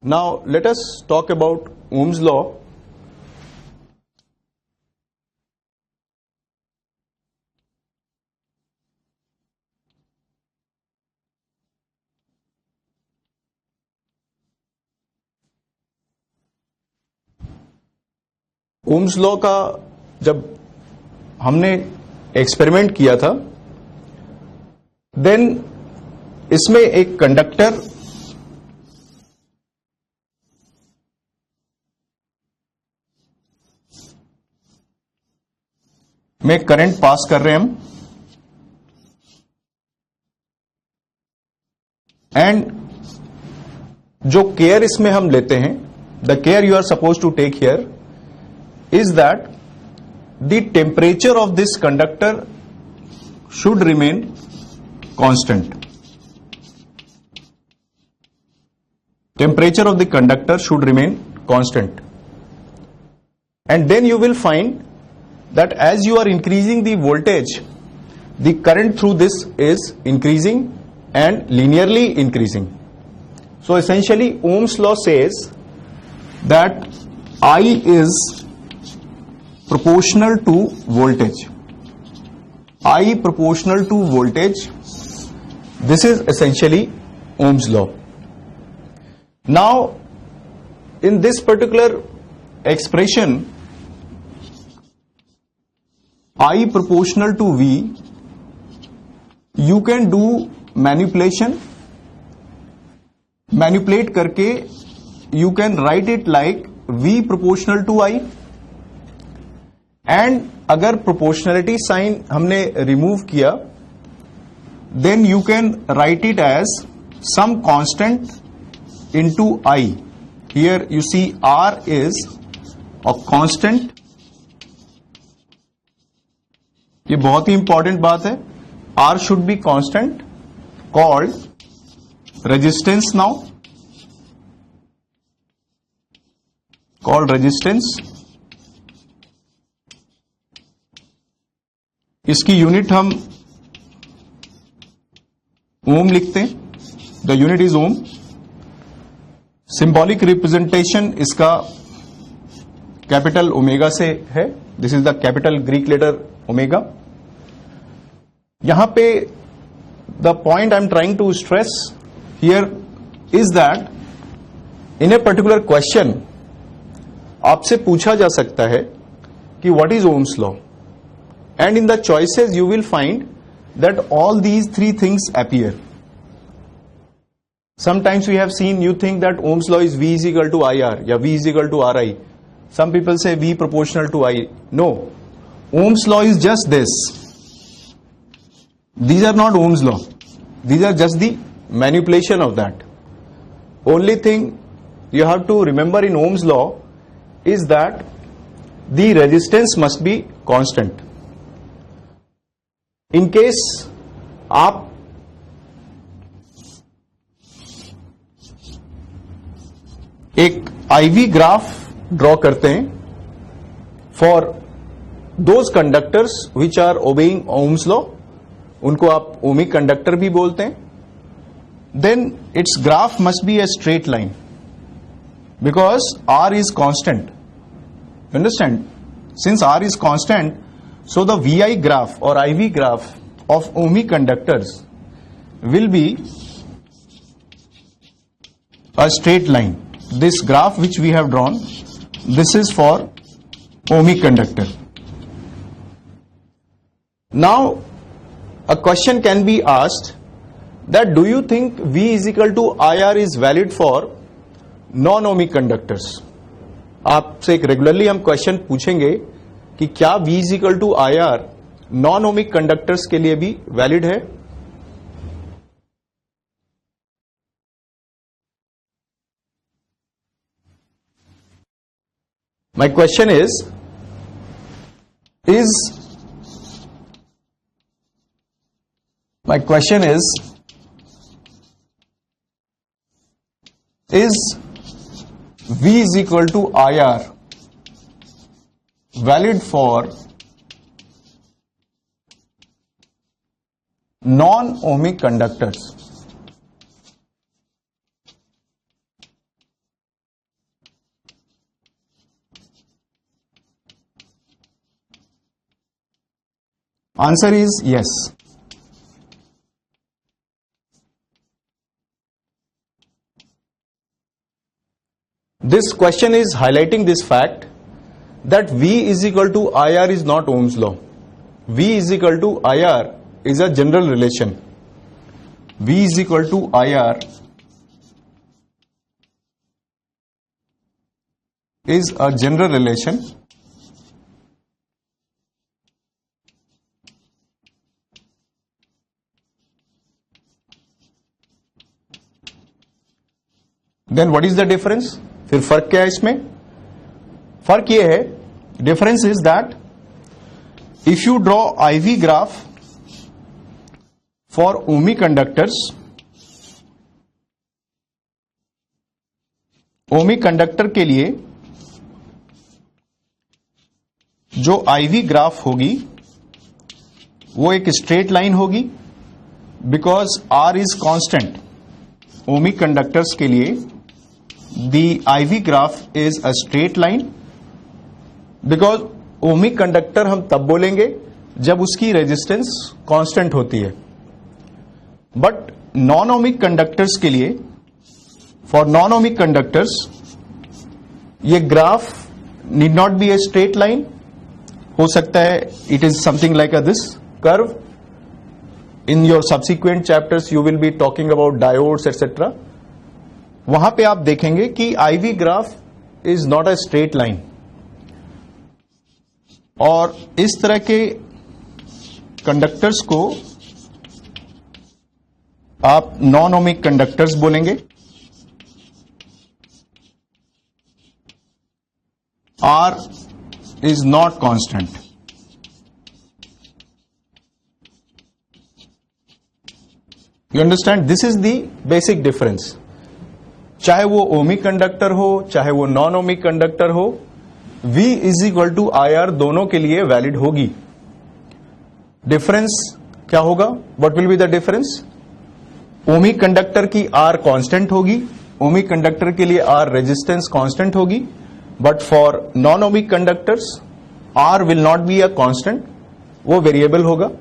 Now let us talk about Ohm's law. Ohm's law का जब हमने एक्सपेरिमेंट किया था, देन इसमें एक कंडक्टर में करंट पास कर रहे हैं हम, एंड जो केयर इसमें हम लेते हैं, the care you are suppose to take here is that the temperature of this conductor should remain constant. Temperature of the conductor should remain constant. And then you will find that as you are increasing the voltage, the current through this is increasing and linearly increasing. So essentially Ohm's law says that I is proportional to voltage. I proportional to voltage. This is essentially Ohm's law. Now, in this particular expression, I proportional to V, you can do manipulation. Manipulate करके you can write it like V proportional to I. And अगर proportionality sign हमने remove किया, then you can write it as some constant into I. Here you see R is a constant. ये बहुत ही important बात है. R should be constant, called resistance. Now called resistance. इसकी unit हम ohm लिखते हैं. The unit is ohm. Symbolic representation इसका कैपिटल ओमेगा से है. This is the capital Greek letter omega. यहां पे the point I am trying to stress here is that in a particular question आपसे पूछा जा सकता है कि what is Ohm's law. And in the choices you will find that all these three things appear. Sometimes we have seen, you think that Ohm's law is V is equal to IR, या V is equal to RI. Some people say V proportional to I. No. Ohm's law is just this. These are not Ohm's law. These are just the manipulation of that. Only thing you have to remember in Ohm's law is that the resistance must be constant. In case आप एक IV graph draw करते हैं for those conductors which are obeying Ohm's law, उनको आप ohmic conductor भी बोलते हैं, then its graph must be a straight line because R is constant. Understand? Since R is constant, so the VI graph or IV graph of ohmic conductors will be a straight line. This graph which we have drawn, this is for ohmic conductor. Now a question can be asked that do you think V is equal to IR is valid for non-ohmic conductors? आपसे एक regularly हम question पूछेंगे कि क्या V is equal to IR non ohmic conductors के लिए भी valid है. My question is V is equal to IR valid for non-ohmic conductors? Answer is yes. This question is highlighting this fact that V is equal to IR is not Ohm's law. V is equal to IR is a general relation. V is equal to IR is a general relation. Then what is the difference? फिर फर्क क्या है इसमें? फर्क ये है, difference is that if you draw IV graph for Omi conductors, Omi conductor के लिए जो IV ग्राफ होगी वो एक स्ट्रेट लाइन होगी, because R is constant. Omi conductors के लिए the IV graph is a straight line because ohmic conductor हम तब बोलेंगे जब उसकी रेजिस्टेंस कांस्टेंट होती है. बट नॉन ओमिक कंडक्टर्स के लिए, फॉर नॉन ओमिक कंडक्टर्स, ये graph need not be a straight line. हो सकता है it is something like a this curve. In your subsequent chapters you will be talking about diodes etcetera. वहां पे आप देखेंगे कि IV graph is not a straight line, और इस तरह के कंडक्टर्स को आप नॉन ओमिक कंडक्टर्स बोलेंगे. R is not constant. You understand? This is the basic difference. चाहे वो ओमिक कंडक्टर हो, चाहे वो नॉन ओमिक कंडक्टर हो, V is equal to IR दोनों के लिए वैलिड होगी. डिफरेंस क्या होगा? What will be the difference? Ohmic conductor की R कांस्टेंट होगी, ओमिक कंडक्टर के लिए R रेजिस्टेंस कांस्टेंट होगी. But for non ohmic conductors R will not be a constant, वो वेरिएबल होगा.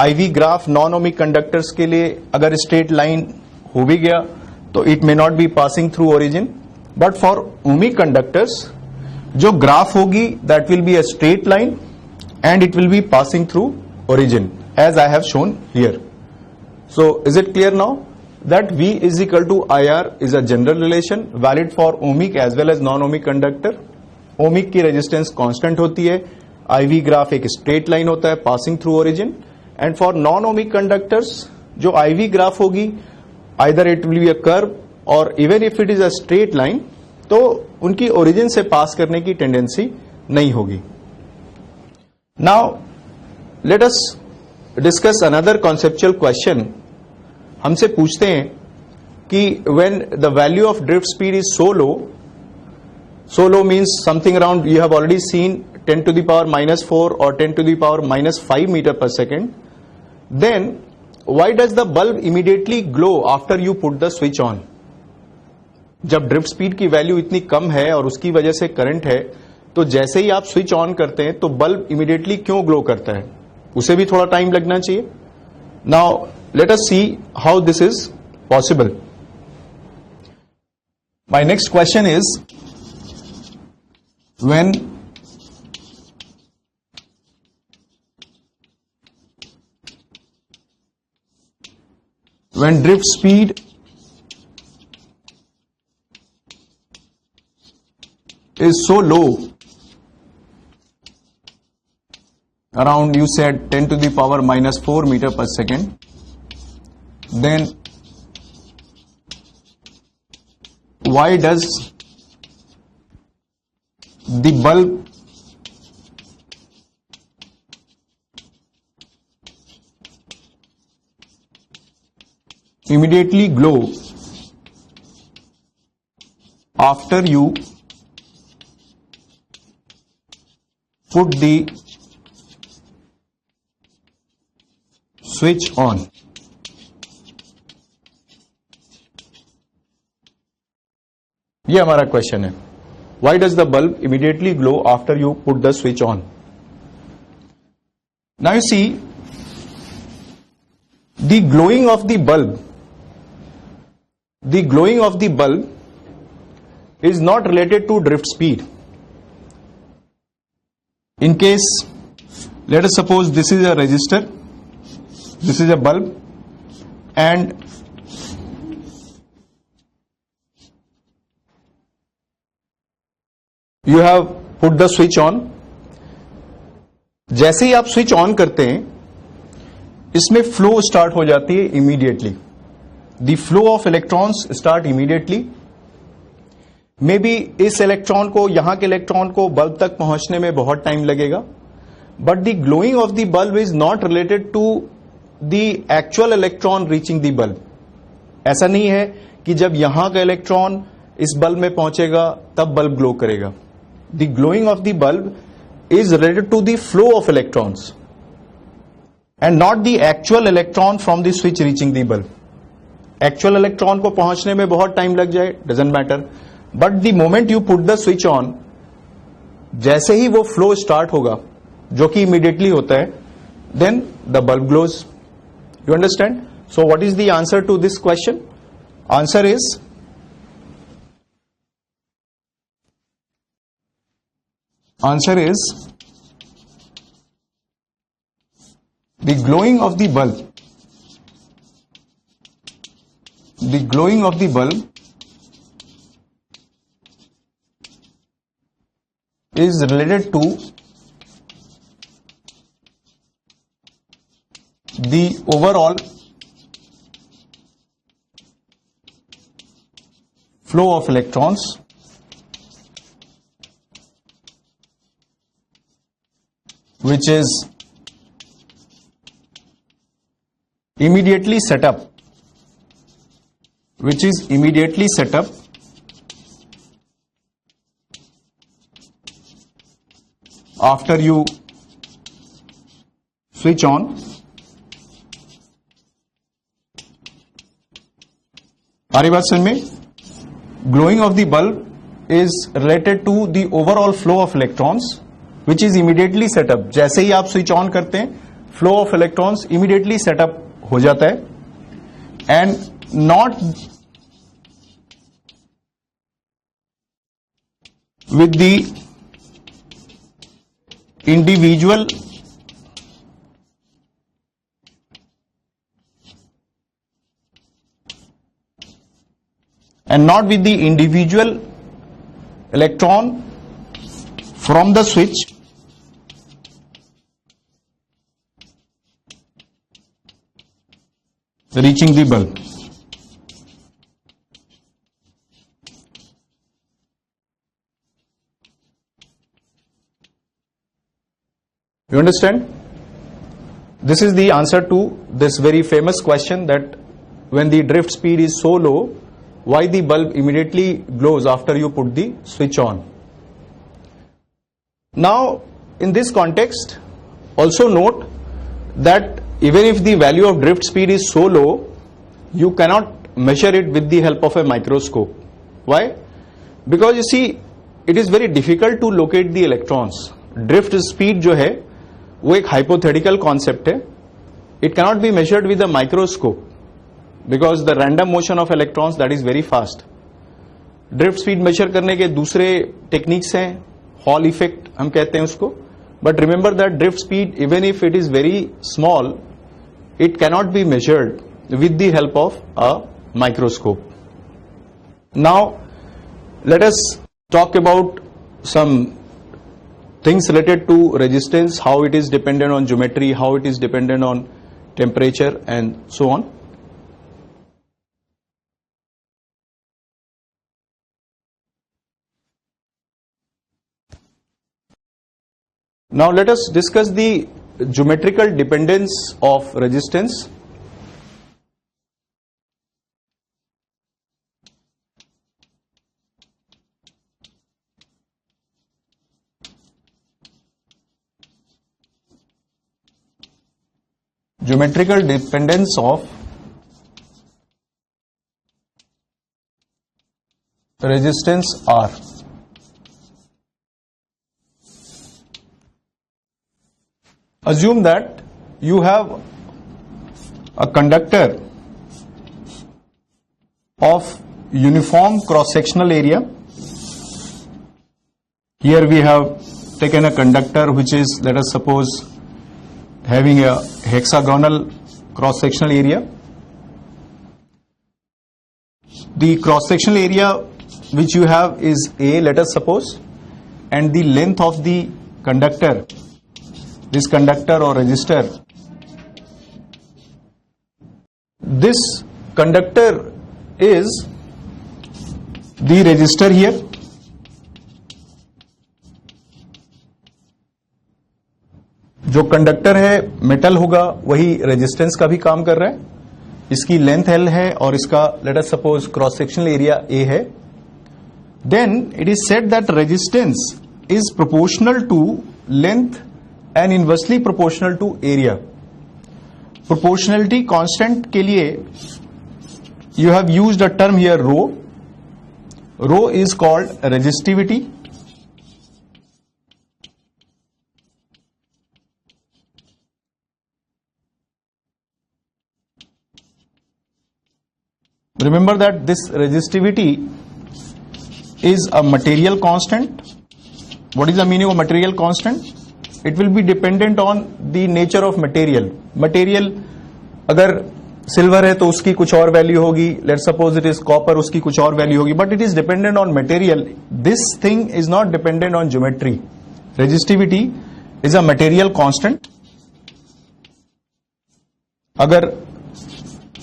IV graph non ohmic conductors के लिए अगर स्ट्रेट लाइन हो भी गया तो it may not be passing through origin. But for ohmic conductors जो ग्राफ होगी that will be a straight line and it will be passing through origin, as I have shown here. So is it clear now that V is equal to IR is a general relation valid for ohmic as well as non ohmic conductor. Ohmic की resistance constant होती है, IV graph एक straight line होता है passing through origin. And for non ohmic conductors जो IV graph होगी, either it will be a curve or even if it is a straight line, तो उनकी ओरिजिन से पास करने की टेंडेंसी नहीं होगी. Now let us discuss another conceptual question. हमसे पूछते हैं कि when the value of drift speed is so low means something around, you have already seen 10 to the power -4 or 10 to the power -5 meter per second, then why does the bulb immediately glow after you put the switch on? जब drift speed की value इतनी कम है और उसकी वजह से current है, तो जैसे ही आप स्विच ऑन करते हैं तो बल्ब इमीडिएटली क्यों ग्लो करता है? उसे भी थोड़ा टाइम लगना चाहिए. Now let us see how this is possible. My next question is, when drift speed is so low, around you said 10 to the power -4 meter per second, then why does the bulb immediately glow after you put the switch on? ये हमारा question है. Why does the bulb immediately glow after you put the switch on? Now you see, the glowing of the bulb is not related to drift speed. In case, let us suppose this is a resistor, this is a bulb, and you have put the switch on. जैसे ही आप switch on करते हैं, इसमें flow start हो जाती है immediately. The flow of electrons start immediately. May be इस electron को, यहां के इलेक्ट्रॉन को बल्ब तक पहुंचने में बहुत टाइम लगेगा, but the glowing of the bulb is not related to the actual electron reaching the bulb. ऐसा नहीं है कि जब यहां का इलेक्ट्रॉन इस बल्ब में पहुंचेगा तब बल्ब ग्लो करेगा. The glowing of the bulb is related to the flow of electrons and not the actual electron from the switch reaching the bulb. Actual electron को पहुंचने में बहुत टाइम लग जाए, doesn't matter, but the moment you put the switch on, जैसे ही वो flow start होगा, जो कि immediately होता है, then the bulb glows. You understand? So what is the answer to this question? Answer is the glowing of the bulb is related to the overall flow of electrons which is immediately set up after you switch on. हमारी बात समझ में? Glowing of the bulb is related to the overall flow of electrons which is immediately set up. जैसे ही आप switch on करते हैं, flow of electrons immediately setup हो जाता है, and not with the individual electron from the switch reaching the bulb. You understand? This is the answer to this very famous question, that when the drift speed is so low, why the bulb immediately glows after you put the switch on. Now, in this context, also note that even if the value of drift speed is so low, you cannot measure it with the help of a microscope. Why? Because you see, it is very difficult to locate the electrons. Drift speed जो है वो एक hypothetical concept है. It cannot be measured with a microscope because the random motion of electrons, that is very fast. Drift speed measure करने के दूसरे techniques हैं, Hall effect हम कहते हैं उसको. But remember that drift speed, even if it is very small, it cannot be measured with the help of a microscope. Now, let us talk about some things related to resistance, how it is dependent on geometry, how it is dependent on temperature, and so on. Now let us discuss the geometrical dependence of resistance. Geometrical dependence of resistance R. assume that you have a conductor of uniform cross-sectional area. Here we have taken a conductor which is, let us suppose, having a hexagonal cross-sectional area. The cross-sectional area which you have is A, let us suppose, and the length of the conductor, this conductor or resistor, this conductor is the resistor here. जो conductor है metal होगा वही resistance का भी काम कर रहा है. इसकी लेंथ L है और इसका let us suppose cross sectional area A है. Then it is said that resistance is proportional to length and inversely proportional to area. Proportionality constant के लिए you have used a term here rho. Rho is called resistivity. Remember that this resistivity is a material constant. What is the meaning of material constant? It will be dependent on the nature of material. Material अगर silver है तो उसकी कुछ और value होगी. Let's suppose it is copper, उसकी कुछ और वैल्यू होगी. But it is dependent on material. This thing is not dependent on geometry. Resistivity is a material constant. अगर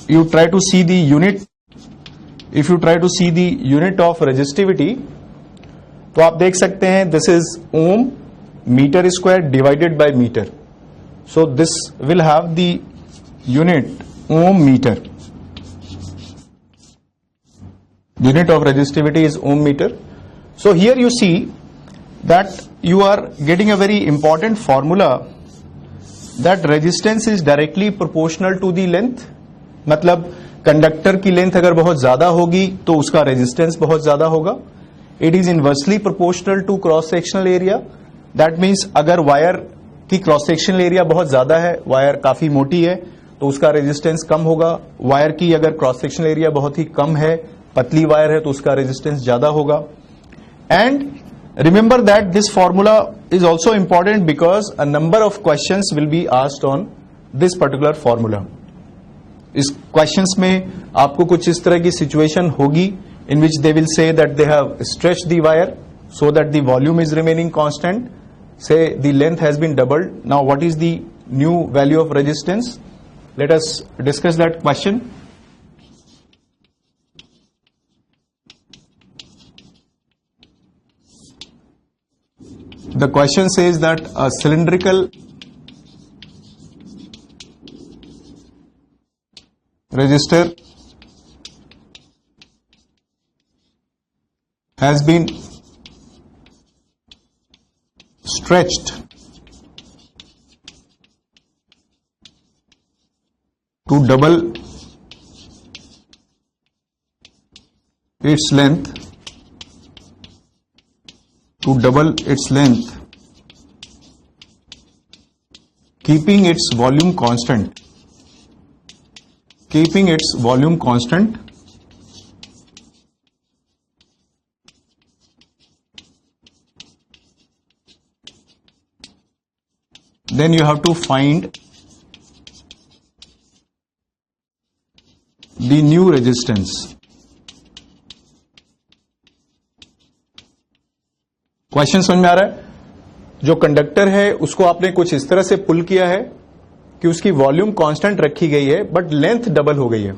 you try to see the unit, if you try to see the unit of resistivity, तो आप देख सकते हैं this is ohm meter square divided by meter. So this will have the unit ohm meter. Unit of resistivity is ohm meter. So here you see that you are getting a very important formula that resistance is directly proportional to the length. मतलब conductor की length अगर बहुत ज्यादा होगी तो उसका resistance बहुत ज्यादा होगा. It is inversely proportional to cross sectional area. That means अगर वायर की क्रॉस सेक्शनल एरिया बहुत ज्यादा है, वायर काफी मोटी है, तो उसका रेजिस्टेंस कम होगा. वायर की अगर क्रॉस सेक्शनल एरिया बहुत ही कम है, पतली वायर है, तो उसका रेजिस्टेंस ज्यादा होगा. And remember that this formula is also important because a number of questions will be asked on this particular formula. इस क्वेश्चंस में आपको कुछ इस तरह की सिचुएशन होगी in which they will say that they have stretched the wire so that the volume is remaining constant. Say the length has been doubled. Now what is the new value of resistance? Let us discuss that question. The question says that a cylindrical resistor has been stretched to double its length, keeping its volume constant. Then you have to find the new resistance. Question समझ में आ रहा है? जो conductor है उसको आपने कुछ इस तरह से पुल किया है कि उसकी वॉल्यूम कांस्टेंट रखी गई है बट लेंथ डबल हो गई है.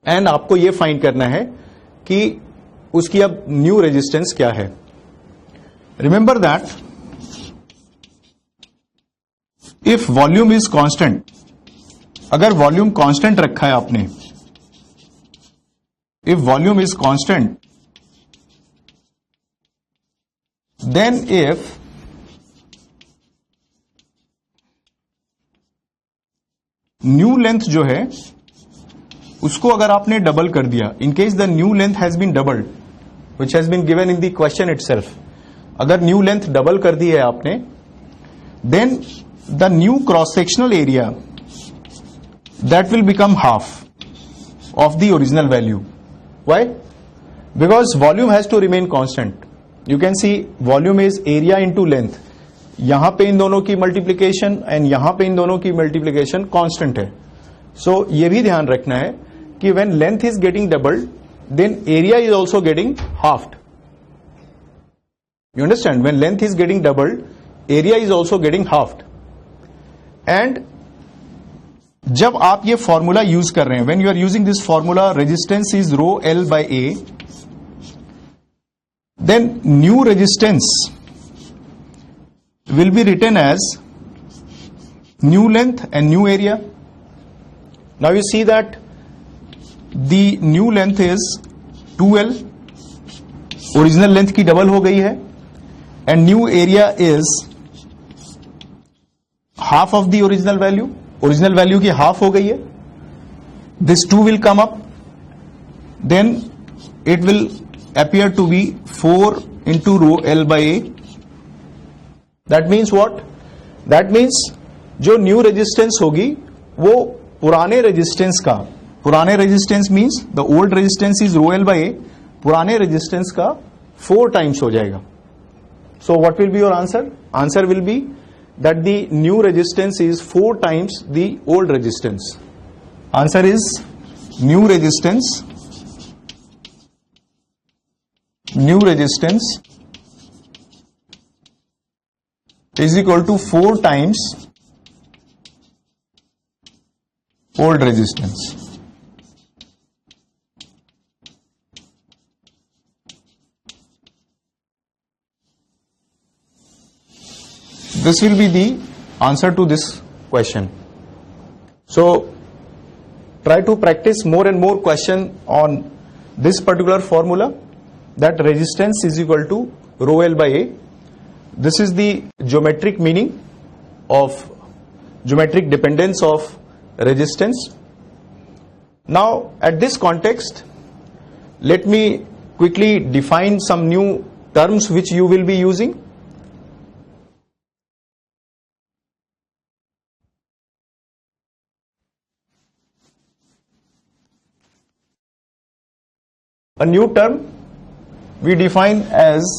एंड आपको यह फाइंड करना है कि उसकी अब न्यू रेजिस्टेंस क्या है. Remember that if volume is constant, अगर वॉल्यूम कांस्टेंट रखा है आपने, if volume is constant, then if new length जो है उसको अगर आपने डबल कर दिया, in case the new length has been doubled which has been given in the question itself, अगर न्यू लेंथ डबल कर दी है आपने, then the new cross sectional area that will become half of the original value. Why? Because volume has to remain constant. You can see volume is area into length. यहां पे इन दोनों की multiplication and यहां पे इन दोनों की multiplication constant है. सो ये भी ध्यान रखना है कि when length is getting doubled then area is also getting halved. You understand? When length is getting doubled area is also getting halved. And जब आप ये फॉर्मूला यूज कर रहे हैं, when you are using this formula, resistance is rho L by A, then new resistance will be written as new length and new area. Now you see that the new length is 2L, original length की double हो गई है, and new area is half of the original value. Original value की half हो गई है. This 2 will come up, then it will appear to be 4 into rho L by A. That means what? That means जो new resistance होगी वो पुराने resistance का, पुराने resistance means the old resistance is rho L by A, पुराने resistance का 4 times हो जाएगा. So what will be your answer? Answer will be that the new resistance is 4 times the old resistance. Answer is new resistance is equal to 4 times old resistance. This will be the answer to this question. So try to practice more and more question on this particular formula, that resistance is equal to rho L by A. This is the geometric meaning of geometric dependence of resistance. Now at this context, let me quickly define some new terms which you will be using. A new term we define as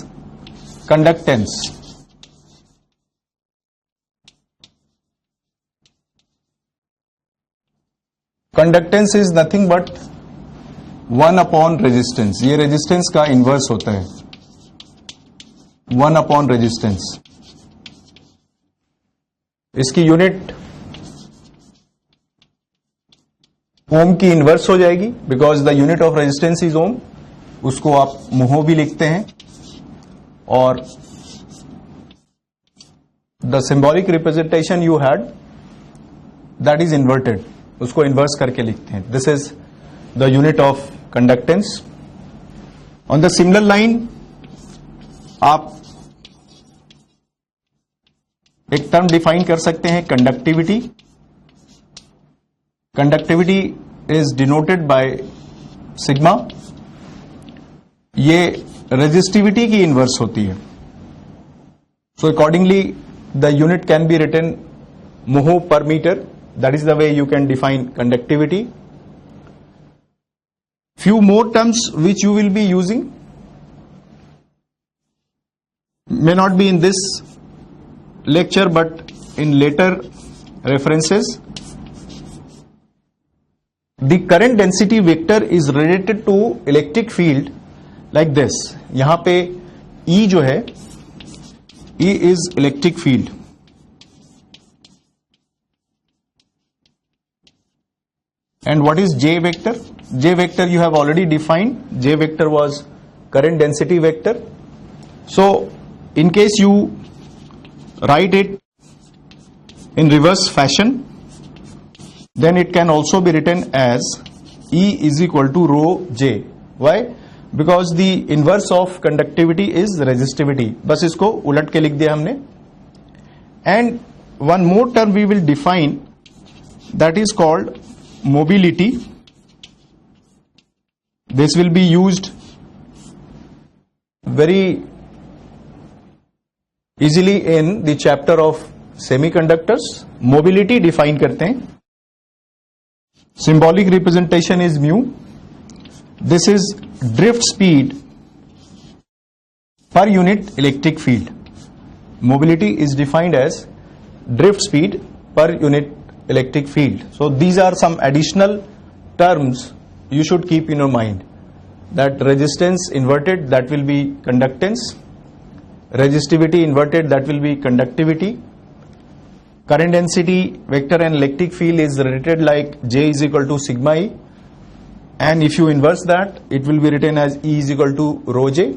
conductance. Conductance is nothing but 1 upon resistance. ये resistance का inverse होता है, 1 upon resistance. इसकी unit ohm की inverse हो जाएगी, because the unit of resistance is ohm. उसको आप मोहो भी लिखते हैं, और the symbolic representation you had that is inverted, उसको इन्वर्स करके लिखते हैं. This is the unit of conductance. On the similar line आप एक टर्म डिफाइन कर सकते हैं, conductivity. Conductivity is denoted by sigma. ये रेजिस्टिविटी की इनवर्स होती है. So accordingly the unit can be written mho per metre. That is the way you can define conductivity. Few more terms which you will be using may not be in this lecture but in later references. The current density vector is related to electric field like this. यहां पे E जो है, E is electric field. And what is J vector? J vector you have already defined. J vector was current density vector. So in case you write it in reverse fashion, then it can also be written as E is equal to rho J. Why? Because the inverse of conductivity is resistivity. बस इसको उलट के लिख दिया हमने. And one more term we will define, that is called mobility. This will be used very easily in the chapter of semiconductors mobility define करते हैं. Symbolic representation is mu. This is drift speed per unit electric field. Mobility is defined as drift speed per unit electric field. So these are some additional terms you should keep in your mind. That resistance inverted, that will be conductance. Resistivity inverted, that will be conductivity. Current density vector and electric field is related like J is equal to sigma E, and if you inverse that, it will be written as E is equal to rho J.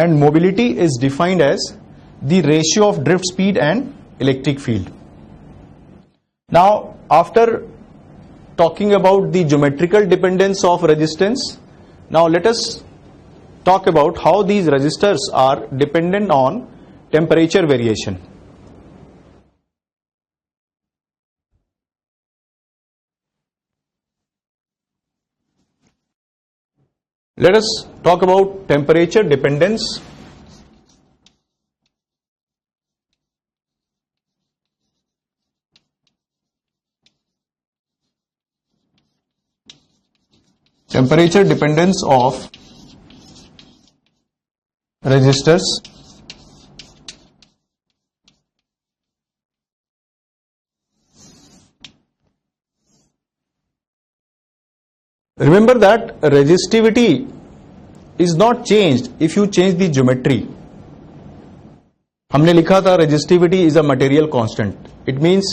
And mobility is defined as the ratio of drift speed and electric field. Now, after talking about the geometrical dependence of resistance, now let us talk about how these resistors are dependent on temperature variation. Let us talk about temperature dependence. Temperature dependence of resistors. Remember that resistivity is not changed if you change the geometry. हमने लिखा था resistivity is a material constant. It means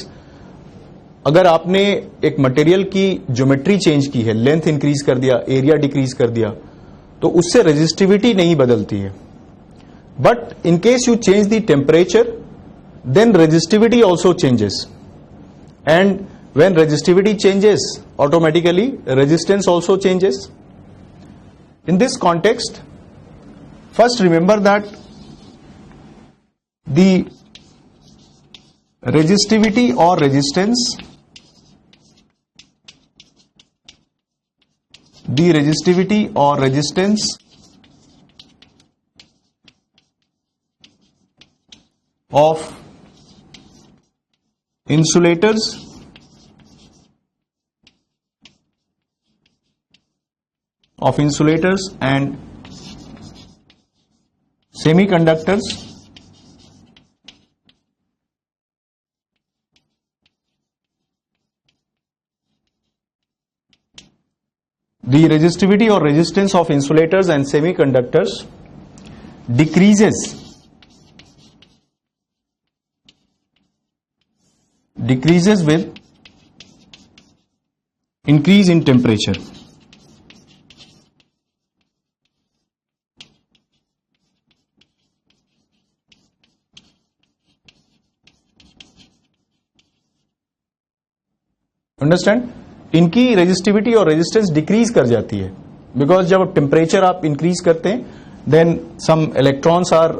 अगर आपने एक material की geometry change की है, length increase कर दिया, एरिया डिक्रीज कर दिया, तो उससे रेजिस्टिविटी नहीं बदलती है. But in case you change the temperature, then resistivity also changes. And when resistivity changes, automatically resistance also changes. In this context, first remember that the resistivity or resistance, of insulators and semiconductors the resistivity or resistance of insulators and semiconductors decreases with increase in temperature. Understand? इनकी resistivity और resistance decrease कर जाती है, because जब temperature आप increase करते हैं, then some electrons are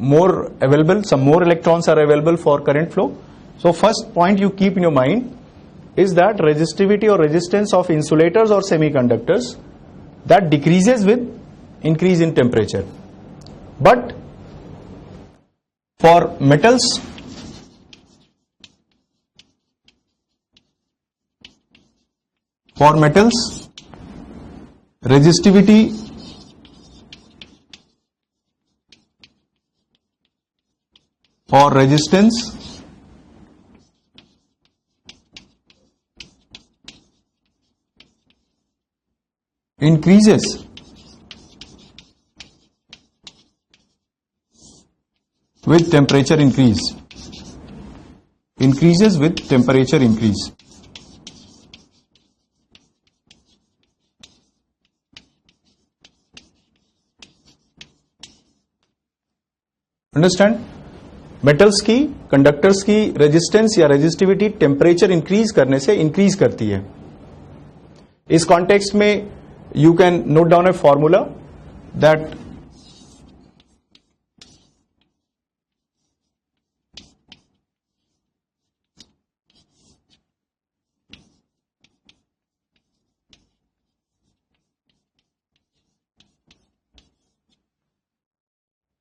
more available, some more electrons are available for current flow. So first point you keep in your mind is that resistivity or resistance of insulators or semiconductors that decreases with increase in temperature. But for metals, resistivity or resistance increases with temperature increase. Increases with temperature increase. Understand? Metals की, conductors की resistance या resistivity temperature increase करने से increase करती है. इस context में you can note down a formula that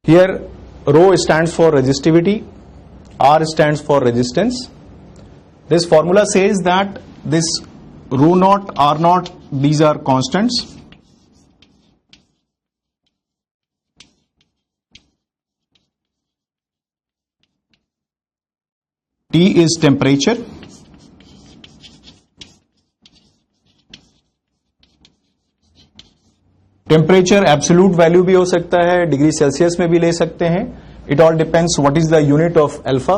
here rho stands for resistivity, R stands for resistance. This formula says that this rho naught, R naught, these are constants. T is temperature. Temperature absolute value भी हो सकता है, degree Celsius में भी ले सकते हैं. It all depends what is the unit of alpha.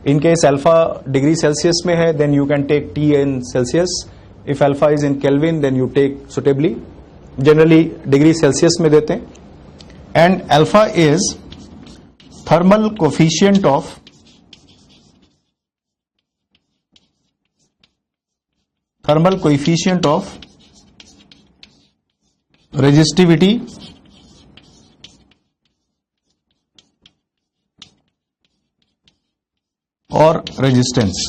In case alpha degree Celsius में है then you can take T in Celsius. If alpha is in Kelvin then you take suitably. Generally degree Celsius में देते हैं. And alpha is thermal coefficient of resistivity or resistance.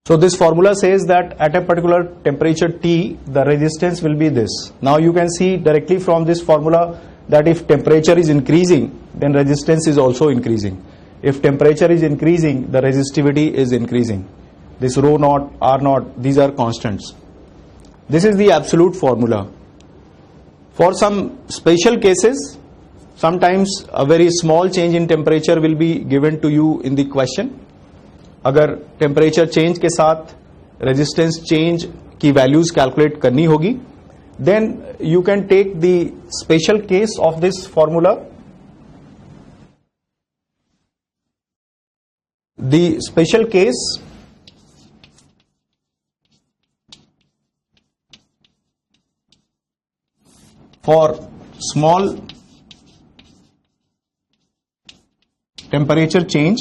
So this formula says that at a particular temperature T, the resistance will be this. Now you can see directly from this formula that if temperature is increasing, then resistance is also increasing. If temperature is increasing, the resistivity is increasing. This rho naught, R naught, these are constants. This is the absolute formula. For some special cases, sometimes a very small change in temperature will be given to you in the question. अगर temperature change के साथ resistance change की values calculate करनी होगी, then you can take the special case of this formula. The special case for small temperature change,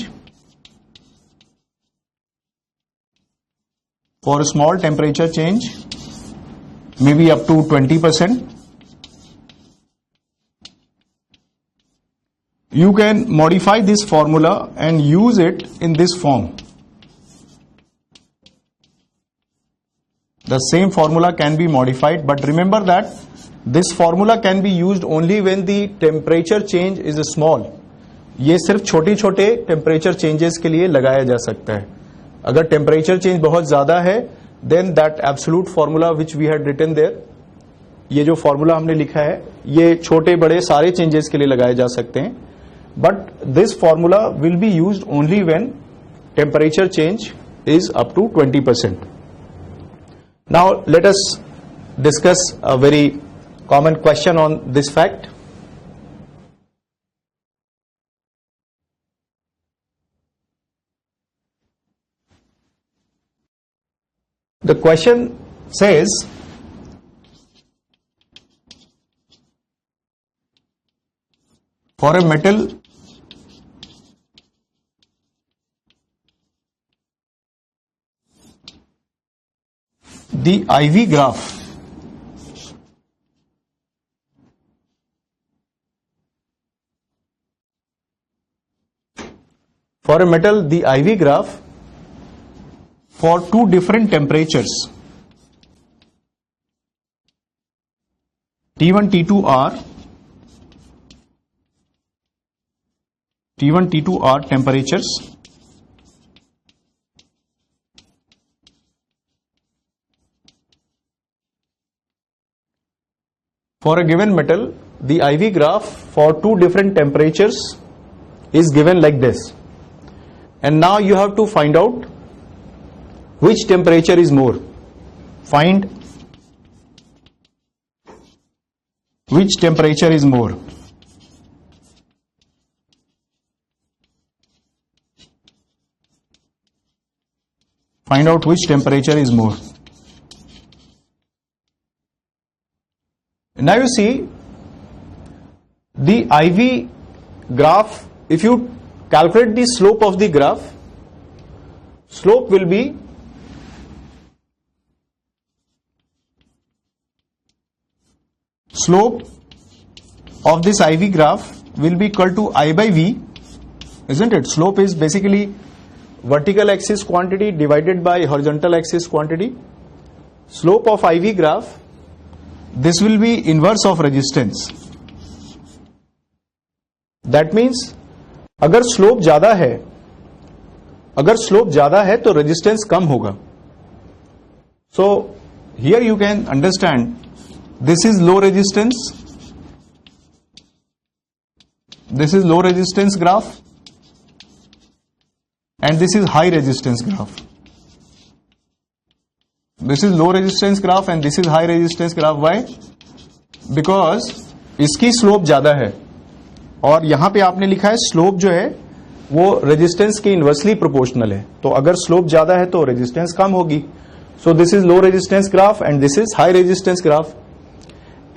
maybe up to 20%, you can modify this formula and use it in this form. The same formula can be modified, but remember that this formula can be used only when the temperature change is small. ये सिर्फ छोटे छोटे temperature changes के लिए लगाया जा सकता है. अगर टेम्परेचर चेंज बहुत ज्यादा है then that absolute formula which we had written there, ये जो फॉर्मूला हमने लिखा है ये छोटे बड़े सारे चेंजेस के लिए लगाए जा सकते हैं. But this formula will be used only when temperature change is up to 20%. Now let us discuss a very common question on this fact. The question says, for a metal the IV graph the IV graph for two different temperatures T1 T2 R temperatures for a given metal. The IV graph for two different temperatures is given like this. And now you have to find out which temperature is more. Find which temperature is more. Find out which temperature is more. Now you see the IV graph, if you calculate the slope of the graph, slope will be of this IV graph will be equal to I by V, isn't it? Slope is basically vertical axis quantity divided by horizontal axis quantity. Slope of IV graph, this will be inverse of resistance. That means अगर slope ज्यादा है तो resistance कम होगा. So here you can understand this is low resistance graph and this is high resistance graph. This is low resistance graph and this is high resistance graph. Why? Because इसकी slope ज्यादा है और यहां पे आपने लिखा है स्लोप जो है वो रेजिस्टेंस के इनवर्सली प्रोपोर्शनल है. तो अगर स्लोप ज्यादा है तो रेजिस्टेंस कम होगी. So this is low resistance graph and this is high resistance graph.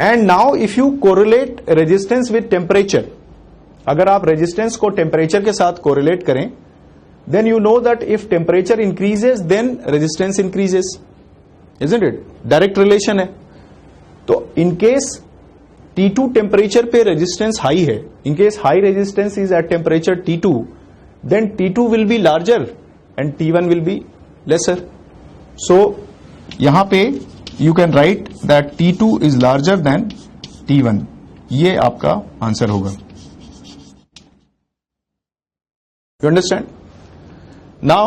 And now if you correlate resistance with temperature, अगर आप रेजिस्टेंस को टेम्परेचर के साथ कोरिलेट करें, then you know that if temperature increases then resistance increases, isn't it? Direct relation है. तो in case T2 temperature पे resistance high है, in case high resistance is at temperature T2, then T2 will be larger and T1 will be lesser. So यहां पे you can write that T2 is larger than T1. ये आपका answer होगा. You understand? Now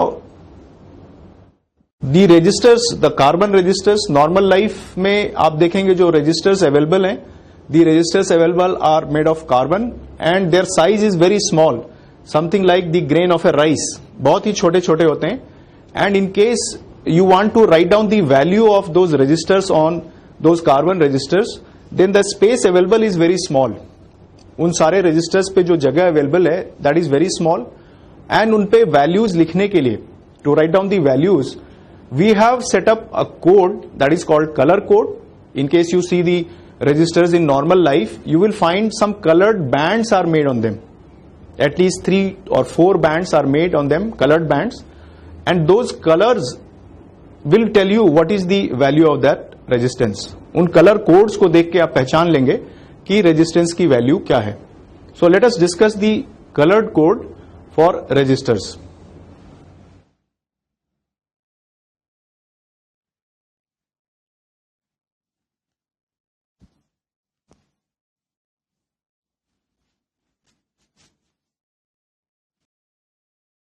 the resistors, the carbon resistors, normal life में आप देखेंगे जो resistors available हैं, the resistors available are made of carbon and their size is very small, something like the grain of a rice. बहुत ही छोटे छोटे होते हैं. And in case you want to write down the value of those resistors on those carbon resistors, then the space available is very small. उन सारे resistors पे जो जगह available है that is very small. And उन पे values लिखने के लिए, to write down the values, we have set up a code that is called colour code. In case you see the resistors in normal life, you will find some coloured bands are made on them. At least 3 or 4 bands are made on them, coloured bands, and those colours will tell you what is the value of that resistance. उन colour codes को देख के आप पहचान लेंगे कि resistance की value क्या है. So let us discuss the coloured code for resistors.